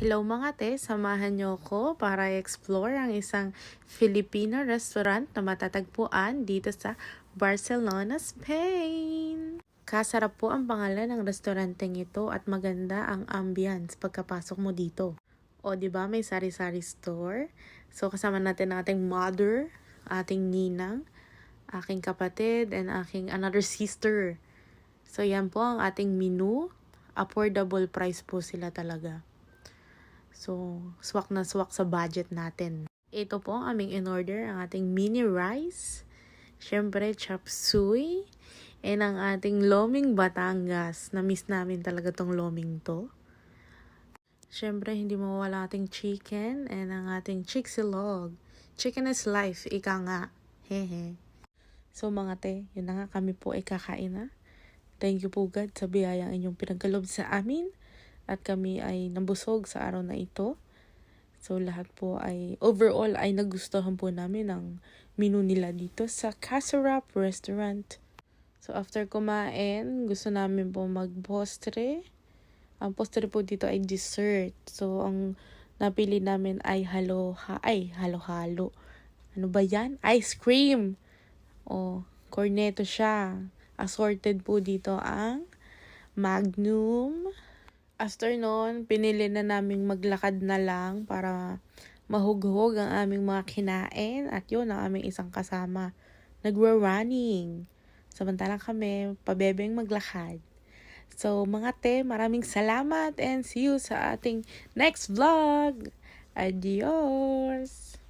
Hello mga te, samahan niyo ko para i-explore ang isang Filipino restaurant na matatagpuan dito sa Barcelona, Spain. Kasarap po ang pangalan ng restauranteng ito at maganda ang ambience pagkapasok mo dito. O di ba may sari-sari store? So kasama natin ang ating mother, ating ninang, aking kapatid, and aking another sister. So yan po ang ating menu. Affordable price po sila talaga. So, swak na swak sa budget natin. Ito po ang aming in-order, ang ating mini rice, syempre chop suey, and ang ating loming Batangas. Na-miss namin talaga tong loming to. Syempre, hindi mawala ating chicken and ang ating chiksilog. Chicken is life, ika nga. Hehe. So mga te, yun na nga, kami po ay kakain na. Thank you po God sa biyayang inyong pinagkalob sa amin. At kami ay nabusog sa araw na ito. So lahat po ay, overall ay nagustuhan po namin ang menu nila dito sa Kasarap Restaurant. So after kumain, gusto namin po mag-postre. Ang postre po dito ay dessert. So ang napili namin ay halo-halo. Ano ba yan? Ice cream! O, cornetto siya. Assorted po dito ang Magnum. After nun, pinili na naming maglakad na lang para mahughog ang aming mga kinain. At yun, ang aming isang kasama. Nagwa-running. Samantalang kami, pabebeng maglakad. So, mga te, maraming salamat and see you sa ating next vlog. Adios!